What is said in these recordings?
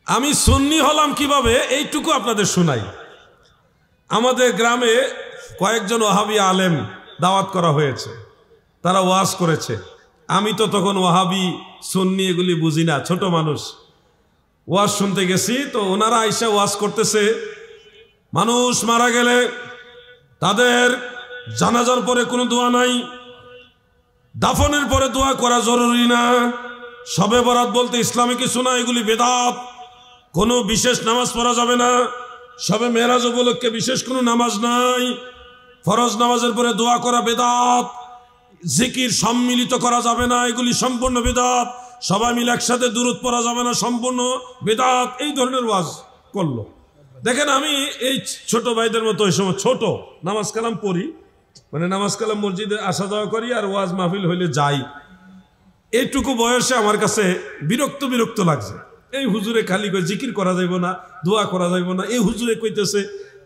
আমি সুন্নি হলাম কিভাবে এইটুকু আপনাদের শোনাই। আমাদের গ্রামে কয়েকজন ওয়াহাবি আলেম দাওয়াত করা হয়েছে, তারা ওয়াজ করেছে। আমি তো তখন ওয়াহাবি সুন্নি এগুলি বুঝি না, ছোট মানুষ। ওয়াজ শুনতে গেছি, তো ওনারা আইসা ওয়াজ করতেছে, মানুষ মারা গেলে তাদের জানাজার পরে কোনো দোয়া নাই, দাফনের পরে দোয়া করা জরুরি না, শবে বরাত বলতে ইসলামে কিছু না, এগুলি বেদাত, কোনো বিশেষ নামাজ পড়া যাবে না, শবে মেরাজ উপলক্ষে বিশেষ কোনো নামাজ নাই, ফরজ নামাজের পরে দোয়া করা বেদাত, জিকির সম্মিলিত করা যাবে না, এগুলি সম্পূর্ণ বেদাত, সবাই মিলে একসাথে দুরূদ পড়া যাবে না, সম্পূর্ণ বেদাত। এই ধরনের ওয়াজ করলো। দেখেন, আমি এই ছোট ভাইদের মতো ওই সময় ছোট নামাজ কালাম পড়ি, মানে নামাজ কালাম মসজিদে আসা যাওয়া করি আর ওয়াজ মাহফিল হইলে যাই। এইটুকু বয়সে আমার কাছে বিরক্ত বিরক্ত লাগছে। এই হুজুরে খালি কই জিকির করা যাইব না, দোয়া করা যাইব না, এই হুজুরে কইতেছে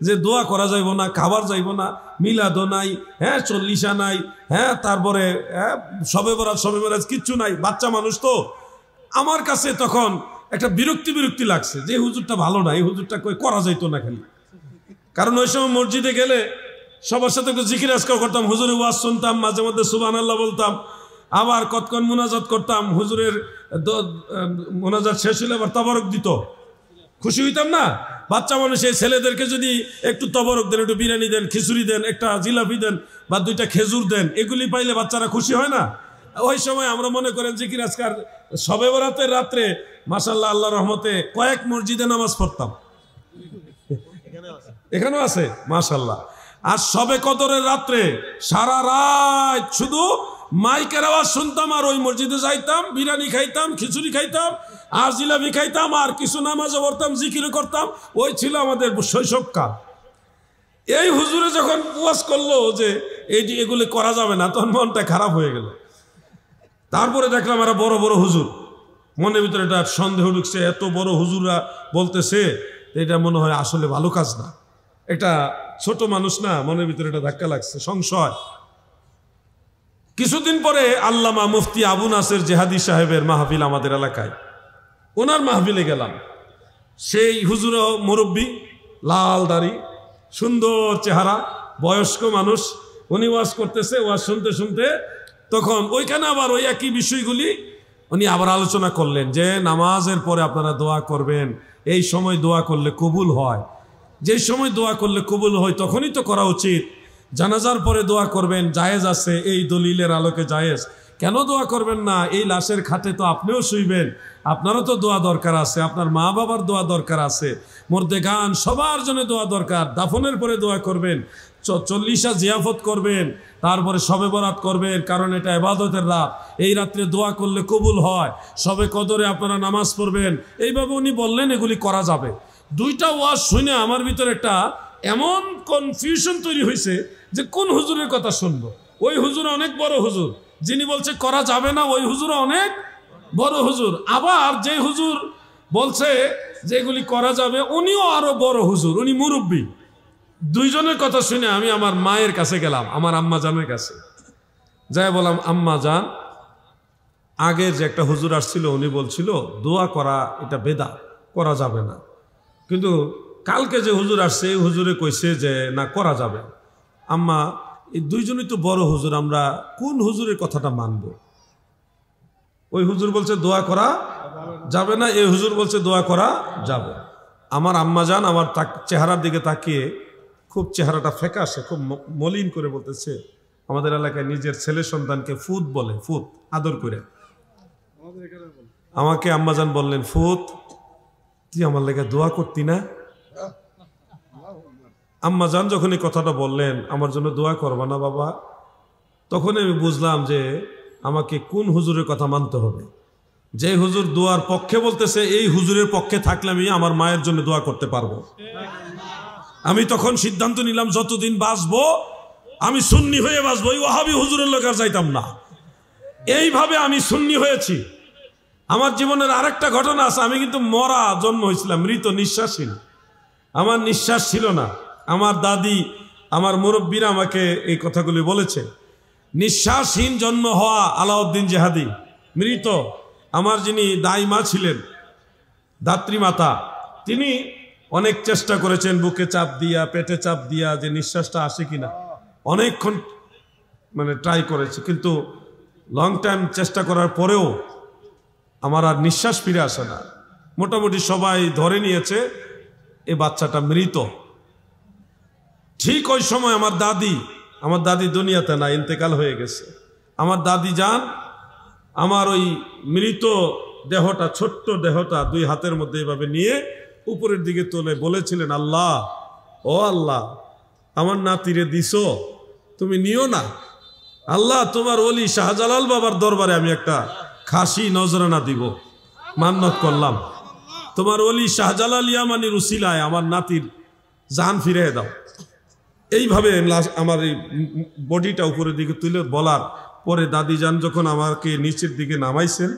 যে দোয়া করা যাইব না, খাবার যাইব না, মিলাদও নাই, হ্যাঁ চল্লিশা নাই, হ্যাঁ তারপরে শবে বরাত কিচ্ছু নাই, বাচ্চা মানুষ তো। আমার কাছে তখন একটা বিরক্তি বিরক্তি লাগছে যে হুজুরটা ভালো না, এই হুজুরটা কই করা যাইতো না খালি। কারণ ওই সময় মসজিদে গেলে সবার সাথে একটু জিকির আজকার করতাম, হুজুরের ওয়াজ শুনতাম, মাঝে মধ্যে সুবহানাল্লাহ বলতাম, আবার কতক্ষণ মুনাজাত করতাম, হুজুরের মুনাজাত শেষ হলে আবার তবরক দিত, খুশি হইতাম না। বাচ্চা মানুষ এই ছেলেদেরকে যদি একটু তবরক দেন, একটু বিরিয়ানি দেন, খিচুড়ি দেন, একটা জিলাপি দেন বা দুইটা খেজুর দেন, এগুলি পাইলে বাচ্চারা খুশি হয় না? ওই সময় আমরা মনে করেন জিকির আজকার শবে বরাতের রাত্রে মাশাআল্লাহ আল্লাহর রহমতে কয়েক মসজিদে নামাজ পড়তাম, এখানেও আছে মাশাআল্লাহ। আর শবে কদরের রাত্রে সারা রাত শুধু মাইকের আওয়াজ শুনতাম, আর ওই মসজিদে যাইতাম, বিরিয়ানি খাইতাম, খিচুড়ি খাইতাম, আর জিলাপি খাইতাম, আর কিছু নামাজও পড়তাম, জিকিরও করতাম। ওই ছিল আমাদের শৈশবকাল। এই হুজুরে যখন ওয়াজ করলো যে এগুলি করা যাবে না, তখন মনটা খারাপ হয়ে গেল। তারপরে দেখলাম এরা বড় বড় হুজুর, মনের ভিতরে একটা সন্দেহ ঢুকছে, এত বড় হুজুররা বলতেছে, এটা মনে হয় আসলে ভালো কাজ না, এটা ছোট মানুষ না, মনের ভিতরে একটা ধাক্কা লাগছে, সংশয়। কিছুদিন পরে আল্লামা মুফতি আবু নাসের জেহাদি সাহেবের মাহফিল আমাদের এলাকায়, ওনার মাহফিলে গেলাম। সেই হুজুর মুরব্বী, লাল দাড়ি, সুন্দর চেহারা, বয়স্ক মানুষ, উনি ওয়াজ করতেছে। ওয়াজ শুনতে শুনতে তখন ওইখানে আবার ওই একই বিষয়গুলি উনি আবার আলোচনা করলেন যে নামাজের পরে আপনারা দোয়া করবেন, এই সময় দোয়া করলে কবুল হয়, যে সময় দোয়া করলে কবুল হয় তখনই তো করা উচিত। জানাজার পরে দোয়া করবেন, জায়েজ আছে, এই দলিলের আলোকে জায়েজ। কেন দোয়া করবেন না? এই লাশের খাটে তো আপনিও শুইবেন, আপনারও তো দোয়া দরকার আছে, আপনার মা বাবার দোয়া দরকার আছে, মুর্দেগান সবার জন্য দোয়া দরকার। দাফনের পরে দোয়া করবেন, 40 জিয়াফত করবেন, তারপরে শবে বরাত করবেন, কারণ এটা ইবাদতের রাত, এই রাত্রে দোয়া করলে কবুল হয়। শবে কদরে আপনারা নামাজ পড়বেন। এইভাবে উনি বললেন এগুলি করা যাবে। দুইটা ওয়াজ শুনে আমার ভিতরে একটা এমন কনফিউশন তৈরি হয়েছে যে কোন হুজুরের কথা শুনবো। ওই হুজুর অনেক বড় হুজুর, যিনি বলছে করা যাবে না, ওই হুজুর অনেক বড় হুজুর। আবার যে হুজুর বলছে যে এগুলি করা যাবে, উনিও আরো বড় হুজুর, উনি মুরব্বী। দুইজনের কথা শুনে আমি আমার মায়ের কাছে গেলাম, আমার আম্মা জানের কাছে যাই বললাম, আম্মা জান, আগের যে একটা হুজুর আসছিল উনি বলছিল দোয়া করা এটা বেদাত, করা যাবে না, কিন্তু কালকে যে হুজুর আসছে এই হুজুরে কইছে যে না করা যাবে। আম্মা, এই দুইজনই তো বড় হুজুর, আমরা কোন হুজুরের কথাটা মানব? ওই হুজুর বলছে দোয়া করা যাবে না, এই হুজুর বলছে দোয়া করা যাবে। আমার আম্মা জান আমার চেহারার দিকে তাকিয়ে, খুব চেহারাটা ফ্যাকাশে, খুব মলিন করে বলতেছে, আমাদের এলাকায় নিজের ছেলে সন্তানকে ফুত বলে, ফুত আদর করে। আমাকে আম্মাজান বললেন, ফুত তুই আমার লেগে দোয়া করতি না? আম্মাজান যখন এই কথাটা বললেন, আমার জন্য দোয়া করবা না বাবা, তখন আমি বুঝলাম যে আমাকে কোন হুজুরের কথা মানতে হবে। যে হুজুর দোয়ার পক্ষে বলতেছে, এই হুজুরের পক্ষে থাকলে আমি আমার মায়ের জন্য দোয়া করতে পারবো। আমি তখন সিদ্ধান্ত নিলাম যতদিন বাঁচবো আমি সুন্নি হয়ে বাঁচবো, ওই ওয়াহাবি হুজুরের লোক আর যাইতাম না। এইভাবে আমি সুন্নি হয়েছি। আমার জীবনের আরেকটা ঘটনা আছে, আমি কিন্তু মরা জন্ম হয়েছিলাম, মৃত নিঃশ্বাসহীন, আমার নিঃশ্বাস ছিল না। আমার দাদি, আমার মুরব্বীরা আমাকে এই কথাগুলি বলেছে। নিঃশ্বাসহীন জন্ম হওয়া আলাউদ্দিন জেহাদি, মৃত। আমার যিনি দাইমা ছিলেন, দাত্রীমাতা, তিনি অনেক চেষ্টা করেছেন বুকে চাপ দিয়া, পেটে চাপ দিয়া, যে নিঃশ্বাসটা আসে কিনা, অনেকক্ষণ মানে ট্রাই করেছে, কিন্তু লং টাইম চেষ্টা করার পরেও আমার আর নিঃশ্বাস ফিরে আসে না। মোটামুটি সবাই ধরে নিয়েছে এ বাচ্চাটা মৃত। ঠিক ওই সময় আমার দাদি দুনিয়াতে না, ইন্তেকাল হয়ে গেছে। আমার দাদি যান আমার ওই মৃত দেহটা, ছোট্ট দেহটা দুই হাতের মধ্যে এভাবে নিয়ে উপরের দিকে তুলে বলেছিলেন, আল্লাহ, ও আল্লাহ, আমার নাতিরে দিছো, তুমি নিও না। আল্লাহ, তোমার ওলি শাহজালাল বাবার দরবারে আমি একটা খাসি নজরানা দিব, মান্নত করলাম, তোমার ওলি শাহজালাল ইয়ামানির উসিলায় আমার নাতির জান ফিরে দাও। এইভাবে আমার এই বডিটা উপরের দিকে তুলে বলার পরে দাদি যান যখন আমাকে নিচের দিকে নামাইছেন,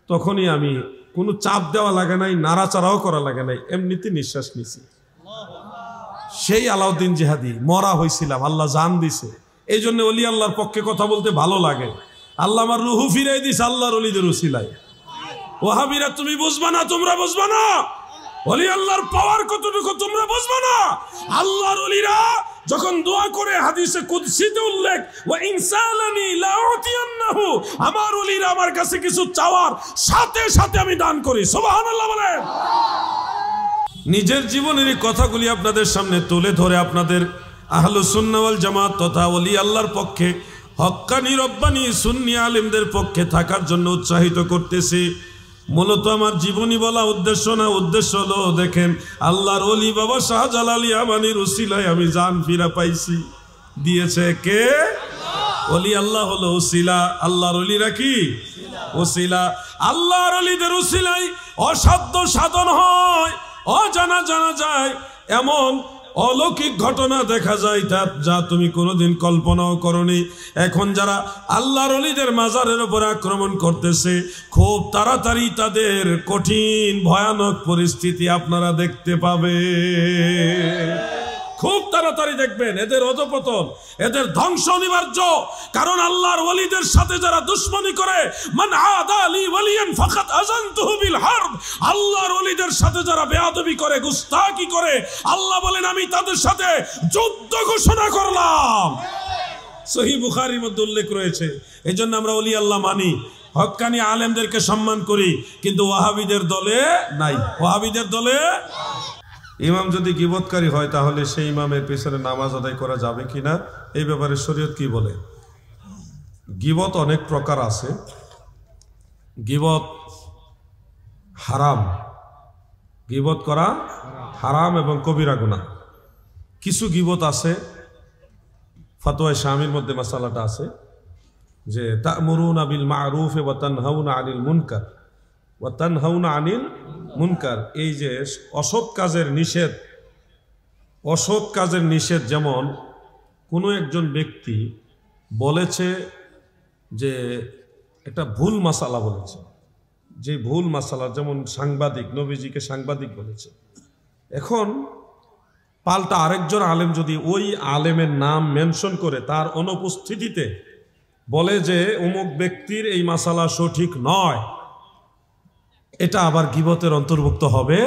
তখনই আমি কোনো চাপ দেওয়া লাগে নাই, নাড়াচাড়াও করা লাগে নাই, এমনিতে নিঃশ্বাস নিছি। সেই আলাউদ্দিন জিহাদি মরা হয়েছিলাম, আল্লাহ জান দিছে। এই জন্য ওলি আল্লাহর পক্ষে কথা বলতে ভালো লাগে। আল্লাহ আমার রুহু ফিরাই দিছে আল্লাহর ওলিদের উসিলায়। ওয়াহাবিরা তুমি বুঝবা না, তোমরা বুঝবা না ওলি আল্লাহর পাওয়ার কতটুকু, তোমরা বুঝবা না। আল্লাহর ওলিরা যখন দোয়া করে, হাদিসে কুদসিতে উল্লেখ, ওয়া ইনসালানি লাউতিয়ান্নাহু, আমার ওলিরা আমার কাছে কিছু চাওয়ার সাথে সাথে আমি দান করি। সুবহানাল্লাহ বলেন। নিজের জীবনের এই কথাগুলি আপনাদের সামনে তুলে ধরে আপনাদের আহলুস সুন্নাহ ওয়াল জামাত তথা ওলি আল্লাহর পক্ষে হক্কানি রব্বানি সুন্নি আলেমদের পক্ষে থাকার জন্য উৎসাহিত করতেছি। মূলত আমার জীবনী বলা উদ্দেশ্য না, উদ্দেশ্য হলো দেখেন আল্লাহর ওলি বাবা শাহজালাল ইয়ামানির উসিলায় আমি জান ফিরা পাইছি। দিয়েছে কে? ওলি আল্লাহ হলো উসিলা, আল্লাহর ওলিরা কি উসিলা। আল্লাহর ওলিদের উসিলায় অসাধ্য সাধন হয়, অজানা জানা যায়, এমন অলৌকিক ঘটনা দেখা যায় যা তুমি কোনোদিন কল্পনাও করনি। এখন যারা আল্লাহর ওলিদের মাজারের উপর আক্রমণ করতেছে, খুব তাড়াতাড়ি তাদের কঠিন ভয়ানক পরিস্থিতি আপনারা দেখতে পাবে। খুব তাড়াতাড়ি দেখবেন এদের অধপতন, এদের ধ্বংস অনিবার্য। কারণ আল্লাহর ওলিদের সাথে যারা দুশমনি করে, মান আদা লি ওয়ালিয়ান ফাকাদ আযানতুহু বিল হারব, আল্লাহর ওলিদের সাথে যারা বেয়াদবি করে, গুস্তাখি করে, আল্লাহ বলেন আমি তাদের সাথে যুদ্ধ ঘোষণা করলাম। সহিহ বুখারীর মধ্যে উল্লেখ রয়েছে। এজন্য আমরা ওলি আল্লাহ মানি, হক্কানি আলেমদেরকে সম্মান করি, কিন্তু ওয়াহাবিদের দলে নাই। ওয়াহাবিদের দলে ইমাম যদি গীবতকারী হয় তাহলে সেই ইমামের পেছনে নামাজ আদায় করা যাবে কিনা, এই ব্যাপারে শরীয়ত কি বলে? গীবত অনেক প্রকার আছে। গীবত হারাম, গীবত করা হারাম এবং কবিরা গুনাহ। কিছু গীবত আছে, ফতোয়া শামির মধ্যে মাসালাটা আছে যে তা'মুরুনা বিল মা'রুফ ওয়া তানহাউনা আনিল মুনকার ওয়া তানহাউনা আনিল মুনকার। এই যে অসৎ কাজের নিষেধ, অসৎ কাজের নিষেধ, যেমন কোনো একজন ব্যক্তি বলেছে যে একটা ভুল মাসালা বলেছে, যে ভুল মাসালা, যেমন সাংবাদিক, নবীজিকে সাংবাদিক বলেছে। এখন পাল্টা আরেকজন আলেম যদি ওই আলেমের নাম মেনশন করে তার অনুপস্থিতিতে বলে যে অমুক ব্যক্তির এই মাসালা সঠিক নয়, এটা আবার গীবতের অন্তর্ভুক্ত হবে,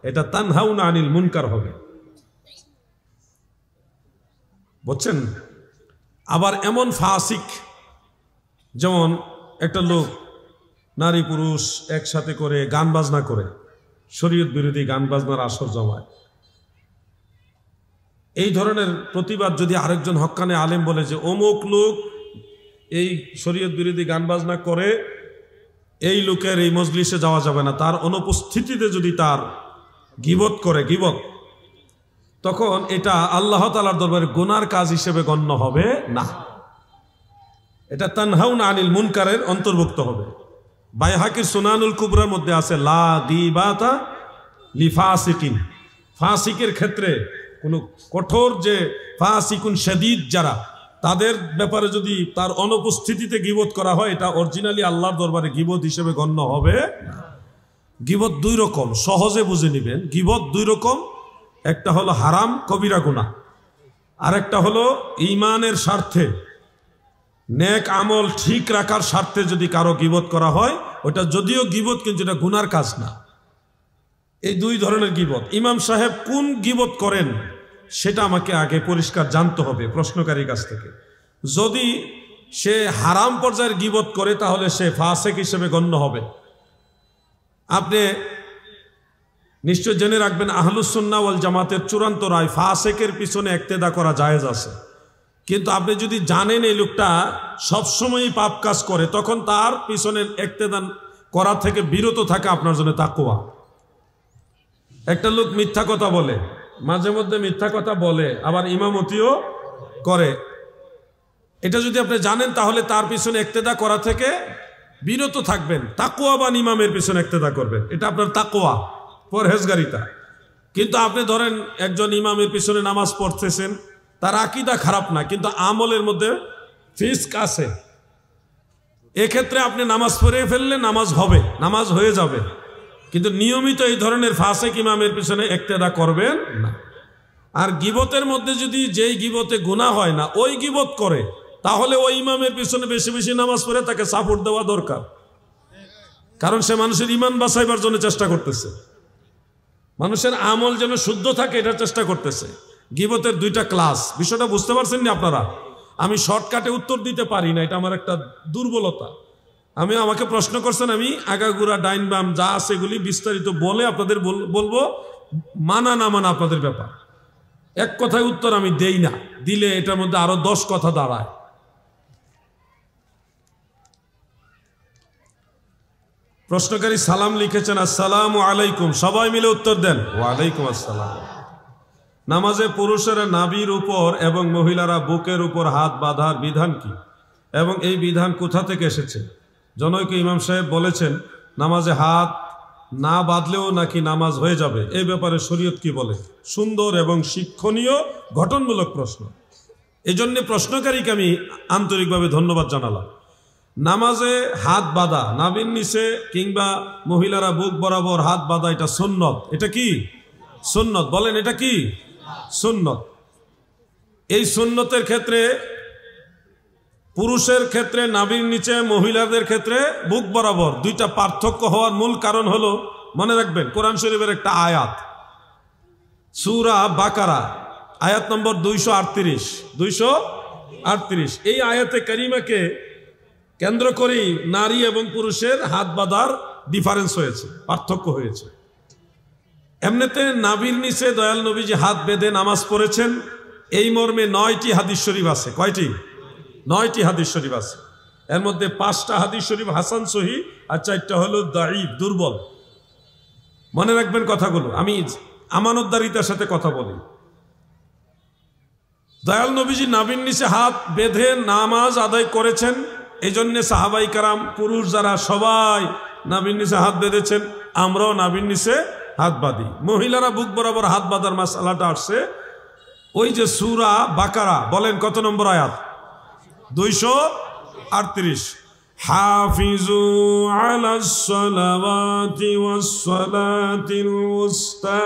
এটা তানহাউনা আনিল মুনকার হবে। বুঝছেন? আবার এমন ফাসিক, যেমন একটা লোক নারী পুরুষ একসাথে করে গান বাজনা করে, শরীয়ত বিরোধী গান বাজনার আসর জমায়, এই ধরনের প্রতিবাদ যদি আরেকজন হক্কানে আলেম বলে যে অমুক লোক এই শরীয়ত বিরোধী গান বাজনা করে, এই লোকের এই মজলিসে যাওয়া যাবে না, তার অনুপস্থিতিতে যদি তার গীবত করে, গীবত, তখন এটা আল্লাহ তাআলার দরবারে গুনার কাজ হিসেবে গণ্য হবে না, এটা তানহাউনা আনিল মুনকারের অন্তর্ভুক্ত হবে। বাইহাকির সুনানুল কুবরার মধ্যে আছে লা গীবাতা লিফাসিকিন, ফাসিকের ক্ষেত্রে কোনো কঠোর যে ফাসিকুন শাদীদ যারা, তাদের ব্যাপারে যদি তার অনুপস্থিতিতে গীবত করা হয়, এটা অরিজিনালি আল্লাহর দরবারে গীবত হিসেবে গণ্য হবে। গীবত দুই রকম, সহজে বুঝে নেবেন। গীবত দুই রকম, একটা হলো হারাম কবিরা গুনাহ, আর একটা হলো ঈমানের স্বার্থে, নেক আমল ঠিক রাখার স্বার্থে যদি কারো গীবত করা হয়, ওটা যদিও গীবত কিন্তু এটা গুনার কাজ না। এই দুই ধরনের গীবত। ইমাম সাহেব কোন গীবত করেন সেটা আমাকে আগে পরিষ্কার জানতে হবে প্রশ্নকারীর কাছ থেকে। যদি সে হারাম পর্যায়ের গীবত করে তাহলে সে ফাসেক হিসেবে গণ্য হবে। আপনি নিশ্চয় জেনে রাখবেন, আহলুস সুন্নাহ ওয়াল জামাতের চূড়ান্ত রায়, ফাসেকের পিছনে ইক্তেদা করা জায়েজ আছে। কিন্তু আপনি যদি জানেন এই লোকটা সবসময়ই পাপ কাজ করে, তখন তার পিছনে ইক্তেদা করা থেকে বিরত থাকা আপনার জন্য তাকওয়া। একটা লোক মিথ্যা কথা বলে, মাঝে মধ্যে মিথ্যা কথা বলে, আবার ইমামতিও করে, এটা যদি আপনি জানেন তাহলে তার পিছনে ইক্তেদা করা থেকে বিরত থাকবেন। তাকওয়াবান ইমামের পিছনে ইক্তেদা করবেন, এটা আপনার তাকওয়া, পরহেজগারিতা। কিন্তু আপনি ধরেন একজন ইমামের পিছনে নামাজ পড়তেছেন, তার আকীদা খারাপ না, কিন্তু আমলের মধ্যে ফিস্ক আছে, এক্ষেত্রে আপনি নামাজ পড়ে ফেললে নামাজ হবে, নামাজ হয়ে যাবে, কিন্তু নিয়মিত এই ধরনের ফাসেক ইমামের পিছনে ইক্তেদা করবেন না। আর গীবতের মধ্যে যদি যেই গীবতে গুনাহ হয় না ওই গীবত করে, তাহলে ওই ইমামের পিছনে বেশি বেশি নামাজ পড়ে তাকে সাপোর্ট দেওয়া দরকার, কারণ সে মানুষের ঈমান বাঁচাইবার জন্য চেষ্টা করতেছে, মানুষের আমল যেন শুদ্ধ থাকে এটার চেষ্টা করতেছে। গীবতের দুইটা ক্লাস, বিষয়টা বুঝতে পারছেন না আপনারা? আমি শর্টকাটে উত্তর দিতে পারি না, এটা আমার একটা দুর্বলতা। আমাকে প্রশ্ন করছেন, আমি আগাগুড়া ডাইন বাম যা আছে এগুলি বিস্তারিত বলে আপনাদের বলবো, মানা না মানা আপনাদের ব্যাপার। এক কথায় উত্তর আমি দেই না, দিলে এটার মধ্যে আরো 10 কথা দাঁড়ায়। প্রশ্নকারী সালাম লিখেছেন, আসসালামু আলাইকুম, সবাই মিলে উত্তর দেন। ওয়ালাইকুম আসসালাম। নামাজে পুরুষেরা নাভির উপর এবং মহিলারা বুকের উপর হাত বাঁধার বিধান কি, এবং এই বিধান কোথা থেকে এসেছে? জনৈক ইমাম সাহেব বলেছেন নামাজে হাত না বাঁধলেও নাকি নামাজ হয়ে যাবে, এই ব্যাপারে শরীয়ত কি বলে? সুন্দর এবং শিক্ষণীয় গঠনমূলক প্রশ্ন, এজন্য প্রশ্নকারীকে আমি আন্তরিকভাবে ধন্যবাদ জানালাম। নামাজে হাত বাঁধা, নাভির নিচে কিংবা মহিলারা বুক বরাবর হাত বাঁধা, এটা সুন্নত। এটা কি সুন্নত? বলেন, এটা কি সুন্নত? এই সুন্নতের ক্ষেত্রে পুরুষের ক্ষেত্রে নাভির নিচে, মহিলাদের ক্ষেত্রে বুক বরাবর, দুইটা পার্থক্য হওয়ার মূল কারণ হলো, মনে রাখবেন, কোরআন শরীফের একটা আয়াত, সূরা বাকারা আয়াত নম্বর 238। এই আয়াতে কারিমাকে কেন্দ্র করেই নারী এবং পুরুষের হাত বাঁধার ডিফারেন্স হয়েছে, পার্থক্য হয়েছে। এমনিতে নাভির নিচে দয়াল নবীজি হাত বেঁধে নামাজ পড়েছেন, এই মর্মে 9টি হাদিস শরীফ আছে। কয়টি? 9টি হাদিস শরীফ আছে। এর মধ্যে 5টা হাদিস শরীফ হাসান সহিহ, আর 4টা হলো দাঈফ, দুর্বল। মনে রাখবেন কথাগুলো, আমি আমানতদারিতার সাথে কথা বলি। দয়াল নবীজি নাভির নিচে হাত বেঁধে নামাজ আদায় করেছেন, এই জন্য সাহাবাই কারাম পুরুষ যারা সবাই নাভির নিচে হাত বেঁধেছেন, আমরাও নাভির নিচে হাত বাঁধি। মহিলারা বুক বরাবর হাত বাঁধার মাসআলাটা আসছে ওই যে সূরা বাকারা, বলেন কত নম্বর আয়াত? 238। হাফিজু আলাস সালাওয়াতি ওয়াস সালাতিল উসতা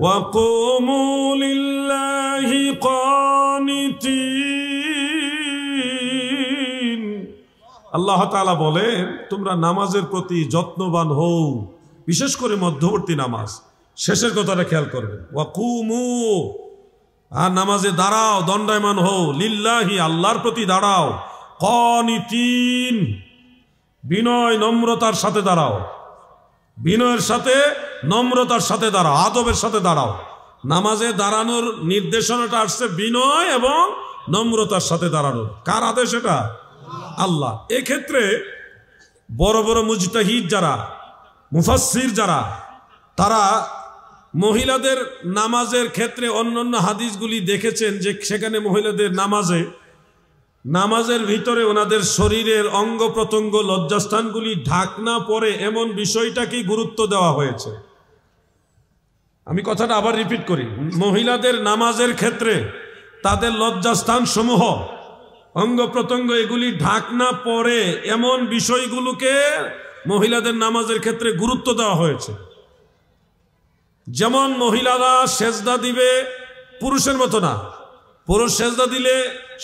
ওয়া কুমু লিল্লাহি কানিতিন। আল্লাহ তাআলা বলেন, তোমরা নামাজের প্রতি যত্নবান হও, বিশেষ করে মধ্যবর্তী নামাজ। শেষের কথাটা খেয়াল করবেন, ওয়া কুমু, আর নামাজে দাঁড়াও, দণ্ডায়মান হও, লিল্লাহি, আল্লাহর প্রতি দাঁড়াও, কানিতিন, বিনয় নম্রতার সাথে দাঁড়াও, বিনয়ের সাথে নম্রতার সাথে দাঁড়াও, আদবের সাথে দাঁড়াও। নামাজে দাঁড়ানোর নির্দেশনাটা আসছে বিনয় এবং নম্রতার সাথে দাঁড়ানোর। কার আদেশ এটা? আল্লাহ। এক্ষেত্রে বড় বড় মুজতাহিদ যারা, মুফাসসির যারা, তারা মহিলাদের নামাজের ক্ষেত্রে অন্যান্য হাদিসগুলি দেখেছেন যে সেখানে মহিলাদের নামাজের ভিতরে ওনাদের শরীরের অঙ্গ প্রত্যঙ্গ, লজ্জাস্থানগুলি ঢাকনা পরে এমন বিষয়টাকেই গুরুত্ব দেওয়া হয়েছে। আমি কথাটা আবার রিপিট করি, মহিলাদের নামাজের ক্ষেত্রে তাদের লজ্জাস্থান সমূহ, অঙ্গ প্রত্যঙ্গ এগুলি ঢাকনা পরে এমন বিষয়গুলোকে মহিলাদের নামাজের ক্ষেত্রে গুরুত্ব দেওয়া হয়েছে। যেমন মহিলারা সেজদা দিবে পুরুষের মতো না, পুরুষ সেজদা দিলে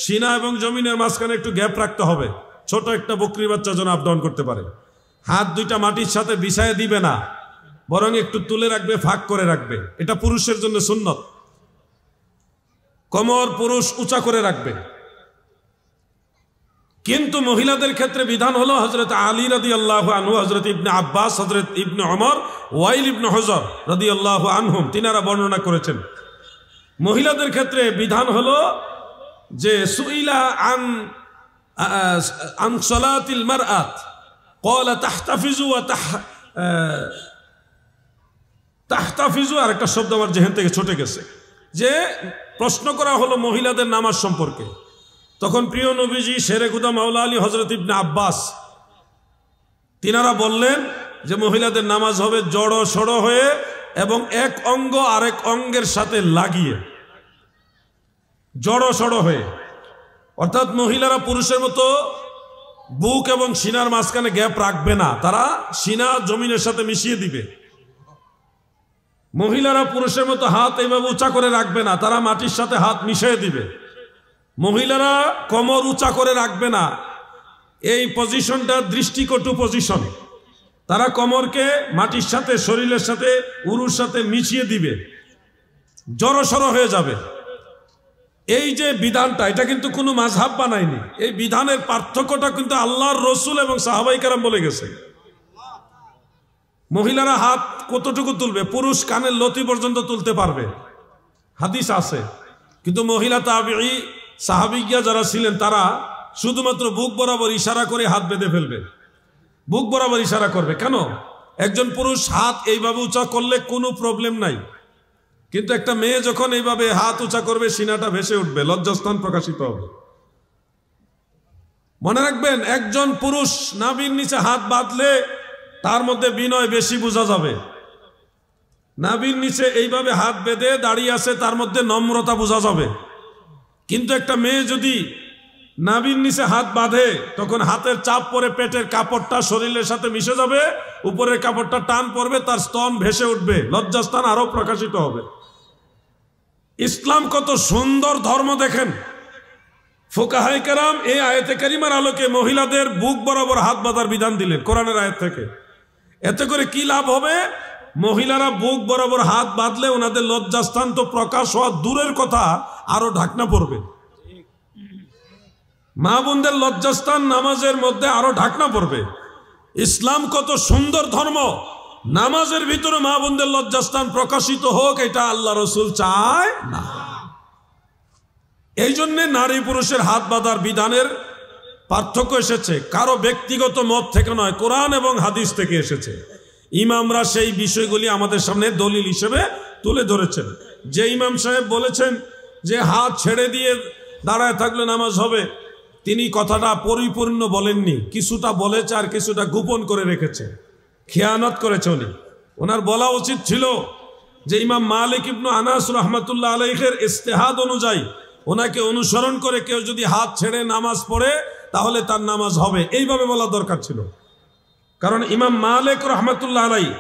সিনা এবং জমিনের মাঝখানে একটু গ্যাপ রাখতে হবে, ছোট একটা বকরির বাচ্চা যেন আপ ডাউন করতে পারে। হাত দুইটা মাটির সাথে বিছায় দিবে না, বরং একটু তুলে রাখবে, ফাঁক করে রাখবে। এটা পুরুষের জন্য সুন্নত। কোমর পুরুষ উঁচা করে রাখবে। কিন্তু মহিলাদের ক্ষেত্রে বিধান হলো হযরত আলী রাদিয়াল্লাহু আনহু, হযরত ইবনে আব্বাস, হযরত ইবনে ওমর, ওয়াইল ইবনে হুজর রাদিয়াল্লাহু আনহুম তিনারা বর্ণনা করেছেন। মহিলাদের ক্ষেত্রে বিধান হলো যে সুইলা আন সালাতিল মারআত ক্বালা তাহতাফিজু ওয়া তাহতাফিজু, আর একটা শব্দ আমার জেহেন থেকে ছুটে গেছে, যে প্রশ্ন করা হলো মহিলাদের নামাজ সম্পর্কে। তখন প্রিয় নবীজি শেরে খুদা মাওলা আলী হযরত ইবনে আব্বাস তিনারা বললেন যে মহিলাদের নামাজ হবে জড়ো সড়ো হয়ে এবং এক অঙ্গ আরেক অঙ্গের সাথে লাগিয়ে, জড়ো সড়ো হয়ে। অর্থাৎ মহিলারা পুরুষের মতো বুক এবং সিনার মাঝখানে গ্যাপ রাখবে না, তারা সিনা জমিনের সাথে মিশিয়ে দিবে। মহিলারা পুরুষের মতো হাত এইভাবে উঁচা করে রাখবে না, তারা মাটির সাথে হাত মিশিয়ে দিবে। মহিলারা কোমর উঁচা করে রাখবে না, এই পজিশনটা দৃষ্টিকটু পজিশন। তারা কোমরকে মাটির সাথে, শরীরের সাথে, উরুর সাথে মিশিয়ে দিবে, জড়সড় হয়ে যাবে। এই যে বিধানটা, এটা কিন্তু কোনো মাযহাব বানায়নি। এই বিধানের পার্থক্যটা কিন্তু আল্লাহর রসুল এবং সাহাবায়ে কেরাম বলে গেছে। মহিলারা হাত কতটুকু তুলবে? পুরুষ কানের লতি পর্যন্ত তুলতে পারবে, হাদিস আছে। কিন্তু মহিলা তাবিঈ সাহাবিয়া যারা ছিলেন তারা শুধুমাত্র বুক বরাবর ইশারা করে হাত বেঁধে ফেলবে, বুক বরাবর ইশারা করবে। কেন? একজন পুরুষ হাত এইভাবে উঁচা করলে কোনো প্রবলেম নাই, কিন্তু একটা মেয়ে যখন এইভাবে হাত উঁচা করবে সিনাটা ভেসে উঠবে, লজ্জাস্থান প্রকাশিত হবে। মনে রাখবেন, একজন পুরুষ নাভির নিচে হাত বাঁধলে তার মধ্যে বিনয় বেশি বোঝা যাবে। নাভির নিচে এইভাবে হাত বেঁধে দাঁড়িয়ে আছে, তার মধ্যে নম্রতা বোঝা যাবে। কিন্তু একটা মেয়ে যদি নাভির নিচে হাত বাঁধে, তখন হাতের চাপ পরে পেটের কাপড়টা শরীরের সাথে মিশে যাবে, উপরের কাপড়টা টান পড়বে, তার স্তন ভেসে উঠবে, লজ্জাস্থান আরো প্রকাশিত হবে। ইসলাম কত সুন্দর ধর্ম দেখেন। ফুকাহায়ে কেরাম এই আয়াতে কারিমার আলোকে মহিলাদের বুক বরাবর হাত বাঁধার বিধান দিলেন কোরআনের আয়াত থেকে। এতে করে কি লাভ হবে? মহিলারা বুক বরাবর হাত বাঁধলে ওনাদের লজ্জাস্থান তো প্রকাশ হওয়া দূরের কথা, আরো ঢাকনা পড়বে। মা বোনদের লজ্জাস্থান নামাজের মধ্যে আরো ঢাকনা পড়বে। ইসলাম কত সুন্দর ধর্ম, নামাজের ভিতরে মা বোনদের লজ্জাস্থান প্রকাশিত হোক, এটা আল্লাহ রসুল চায় না। এই জন্য নারী পুরুষের হাত বাঁধার বিধানের পার্থক্য এসেছে কারো ব্যক্তিগত মত থেকে নয়, কোরআন এবং হাদিস থেকে এসেছে। ইমামরা সেই বিষয়গুলি আমাদের সামনে দলিল হিসেবে তুলে ধরেছেন। যে ইমাম সাহেব বলেছেন যে হাত ছেড়ে দিয়ে দাঁড়ায় থাকলে নামাজ হবে, তিনি কথাটা পরিপূর্ণ বলেননি, কিছুটা বলেছে আর কিছুটা গোপন করে রেখেছে, খেয়ানত করেছে উনি। ওনার বলা উচিত ছিল যে ইমাম মালিক ইবনে আনাস রাহমাতুল্লাহ আলাইহির ইজতিহাদ অনুযায়ী ওনাকে অনুসরণ করে কেউ যদি হাত ছেড়ে নামাজ পড়ে তাহলে তার নামাজ হবে, এইভাবে বলা দরকার ছিল। কারণ ইমাম মালিক রাহমাতুল্লাহ আলাইহি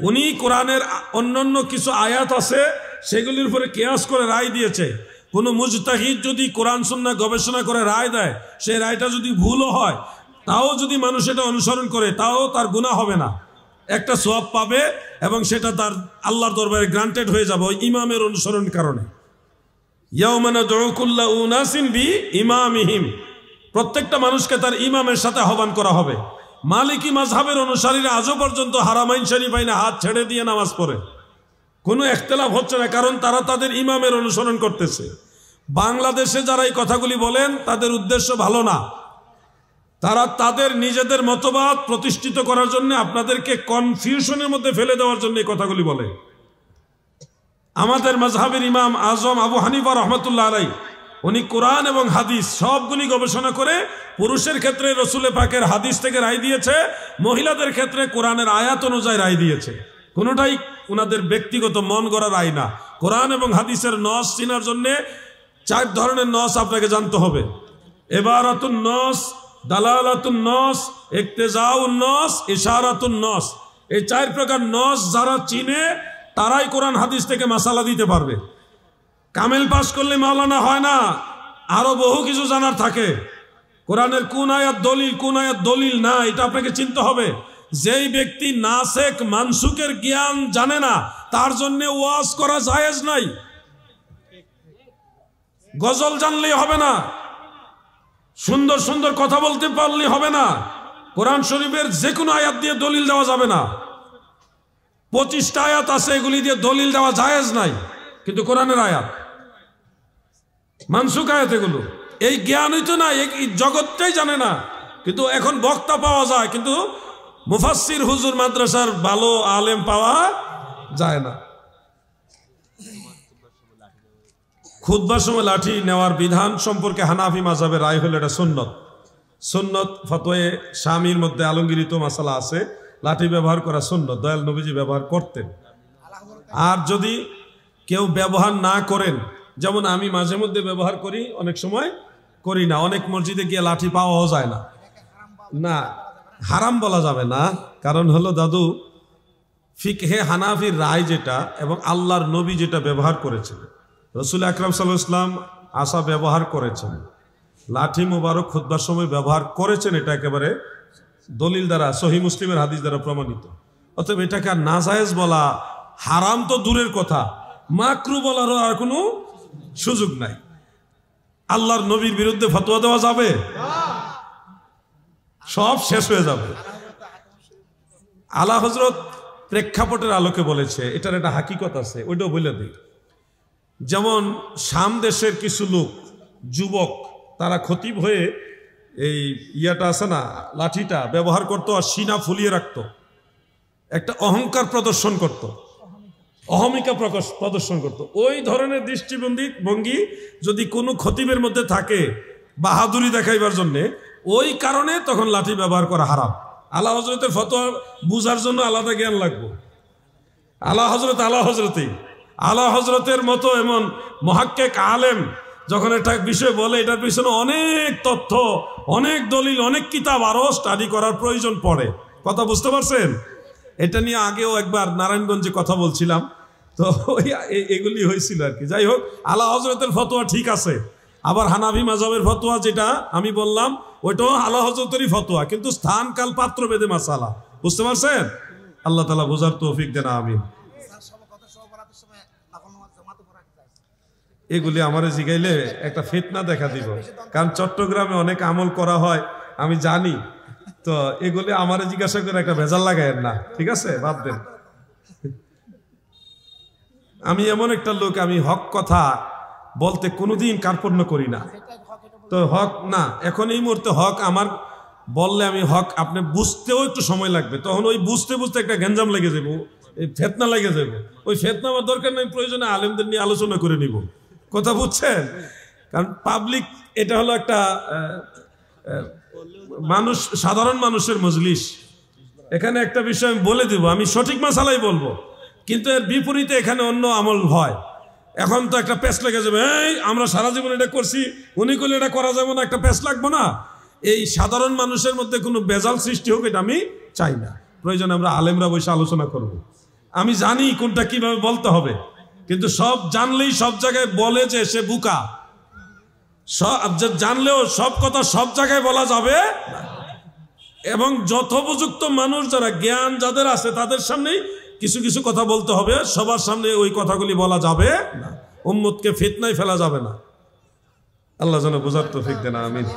উনি কোরআনের অন্যান্য কিছু আয়াত আছে সেগুলির উপরে কিয়াস করে রায় দিয়েছে। কোনো মুজতাহিদ যদি কোরআন সুন্নাহ গবেষণা করে রায় দেয়, সেই রায়টা যদি ভুলও হয়, তাও যদি মানুষ এটা অনুসরণ করে, তাও তার গুনাহ হবে না, একটা সওয়াব পাবে এবং সেটা তার আল্লাহর দরবারে গ্রান্টেড হয়ে যাবে ওই ইমামের অনুসরণের কারণে। ইয়াউমা নাদউ কুল্লা উনাসিন বিইমামিহিম, প্রত্যেকটা মানুষকে তার ইমামের সাথে আহ্বান করা হবে। মালিকি মাযহাবের অনুসারীরা আজও পর্যন্ত হারামাইন শরীফাইনে হাত ছেড়ে দিয়ে নামাজ পড়ে, কোনো ইখতিলাফ হচ্ছে না, কারণ তারা তাদের ইমামের অনুসরণ করতেছে। বাংলাদেশে যারা এই কথাগুলি বলেন তাদের উদ্দেশ্য ভালো না, তারা তাদের নিজেদের মতবাদ প্রতিষ্ঠিত করার জন্য আপনাদেরকে কনফিউশনের মধ্যে ফেলে দেওয়ার জন্য এই কথাগুলি বলে। আমাদের মাযহাবের ইমাম আজম আবু হানিফা রহমতুল্লাহ আলাইহি উনি কোরআন এবং হাদিস সবগুলি গবেষণা করে পুরুষের ক্ষেত্রে রসুলে পাকের হাদিস থেকে রায় দিয়েছে, মহিলাদের ক্ষেত্রে কোরআনের আয়াত অনুযায়ী রায় দিয়েছে। কোনোটাই ওনাদের ব্যক্তিগত মন গড়া রায় না। কোরআন এবং হাদিসের নস চিনার জন্য 4 ধরনের নস আপনাকে জানতে হবে। ইবারাতুন নস, দালালাতুন নস, ইক্তেজাউন নস, ইশারাতুন নস। এই 4 প্রকার নস যারা চিনে তারাই কোরআন হাদিস থেকে মাসালা দিতে পারবে। কামেল পাস করলে মাওলানা হয় না, আরো বহু কিছু জানার থাকে। কোরআনের কোন আয়াত দলিল, কোন আয়াত দলিল না, এটা আপনাকে চিনতে হবে। যেই ব্যক্তি নাসেক মানসুকের জ্ঞান জানে না তার জন্য ওয়াজ করা জায়েজ নাই। গজল জানলেই হবে না, সুন্দর সুন্দর কথা বলতে পারলে হবে না, কোরআন শরীফের যে কোনো আয়াত দিয়ে দলিল দেওয়া যাবে না। 25টা আয়াত আছে, এগুলি দিয়ে দলিল দেওয়া জায়েজ নাই, কিন্তু কোরআনের আয়াত, মানসুক আয়াত এগুলো। এই জ্ঞানই তো না, এই জগৎটাই জানে না, কিন্তু এখন বক্তা পাওয়া যায়, কিন্তু মুফাসসির হুজুর মাদ্রাসার ভালো আলেম পাওয়া যায় না। খুতবার সময় লাঠি নেওয়ার বিধান সম্পর্কে হানাফি মাযহাবের রায় হলো এটা সুন্নত। সুন্নত ফতোয়ে শামির মধ্যে আলমগীরিত মাসালা আছে, লাঠি ব্যবহার করা সুন্নত, দয়াল নবীজি ব্যবহার করতেন। আর যদি কেউ ব্যবহার না করেন, যেমন আমি মাঝে মধ্যে ব্যবহার করি, অনেক সময় করি না, অনেক মসজিদে গিয়ে লাঠি পাওয়াও যায় না, না হারাম বলা যাবে না। কারণ হলো দাদু, ফিকহে হানাফির রায় যেটা এবং আল্লাহর নবী যেটা ব্যবহার করেছেন, রসুল আকরাম সাল্লাল্লাহু আলাইহি ওয়াসাল্লাম আসা ব্যবহার করেছেন, লাঠি মুবারক খুতবার সময় ব্যবহার করেছেন, এটা একেবারে দলিল দ্বারা, সহিহ মুসলিমের হাদিস দ্বারা প্রমাণিত। অতএব এটাকে আর নাজায়েজ বলা, হারাম তো দূরের কথা, মাকরু বলারও আর কোনো সুযোগ নাই। আল্লাহর নবীর বিরুদ্ধে ফতোয়া দেওয়া যাবে? সব শেষ হয়ে যাবে। আলা হযরত প্রেক্ষাপটের আলোকে বলেছে, এটার একটা হাকিকত আছে, ওইটাও বলে দিই। যেমন শাম দেশের কিছু লোক, যুবক, তারা খতিব হয়ে এই ইয়াটা আছে না, লাঠিটা ব্যবহার করতো আর সিনা ফুলিয়ে রাখতো, একটা অহংকার প্রদর্শন করত, অহমিকা প্রদর্শন করত। ওই ধরনের দৃষ্টিভঙ্গি যদি কোনো খতিবের মধ্যে থাকে বাহাদুরি দেখাইবার জন্যে, ওই কারণে তখন লাঠি ব্যবহার করা হারাম। আলা হজরতের ফতোয়া বুঝার জন্য আলাদা জ্ঞান লাগবে। আলা হজরতের মতো এমন মুহাক্কিক আলেম যখন একটা বিষয় বলে, এটার পিছনে অনেক তথ্য, অনেক দলিল, অনেক কিতাব আরো স্টাডি করার প্রয়োজন পড়ে। কথা বুঝতে পারছেন? এটা নিয়ে আগেও একবার নারায়ণগঞ্জে কথা বলছিলাম, তো এগুলি হয়েছিল আর কি। যাই হোক, আলা হজরতের ফতোয়া ঠিক আছে, আবার হানাফি মাযহাবের ফতোয়া যেটা আমি বললাম ওইটাও আলা হজরতেরই ফতোয়া, কিন্তু স্থান কাল পাত্র ভেদে মাসালা। বুঝতে পারছেন? আল্লাহ তাআলা বোঝার তৌফিক দেন, আমিন। এগুলি আমারে জিগাইলে একটা ফিতনা দেখা দিব, কারণ চট্টগ্রামে অনেক আমল করা হয় আমি জানি, তো এগুলি আমারে জিজ্ঞাসা করে একটা ভেজাল লাগায়েন না, ঠিক আছে? বাদ দেন। আমি এমন একটা লোক, আমি হক কথা বলতে কোনোদিন কার্পণ্য করি না। তো হক না, এখন এই মুহূর্তে হক আমার বললে আমি হক আপনি বুঝতেও একটু সময় লাগবে, তখন ওই বুঝতে বুঝতে একটা গ্যাঞ্জাম লেগে যাবো, এই ফেতনা লেগে যাবো। ওই ফেতনা আমার দরকার নেই, প্রয়োজনে আলেমদের নিয়ে আলোচনা করে নিব। কথা বুঝছেন? কারণ পাবলিক, এটা হলো একটা মানুষ, সাধারণ মানুষের মজলিস। এখানে একটা বিষয় আমি বলে দিব, আমি সঠিক মাসালাই বলবো, কিন্তু এর বিপরীতে এখানে অন্য আমল হয়। এখন তো একটা পেশ লেগে যাবে, এই আমরা সারা জীবন এটা করছি, উনি করলে এটা করা যাবে না, একটা পেশ লাগবো না। এই সাধারণ মানুষের মধ্যে কোনো বেজাল সৃষ্টি হোক, এটা আমি চাই না। প্রয়োজন আমরা আলেমরা বসে আলোচনা করব। আমি জানি কোনটা কিভাবে বলতে হবে, কিন্তু সব জানলেই সব জায়গায় বলে যে সে বুকা, জানলেও সব কথা সব জায়গায় বলা যাবে না। এবং যথোপযুক্ত মানুষ যারা, জ্ঞান যাদের আছে, তাদের সামনেই কিছু কিছু কথা বলতে হবে, সবার সামনে ওই কথাগুলি বলা যাবে না, উম্মতকে ফিতনায় ফেলা যাবে না। আল্লাহ যেন বুঝার তৌফিক দেন, আমিন।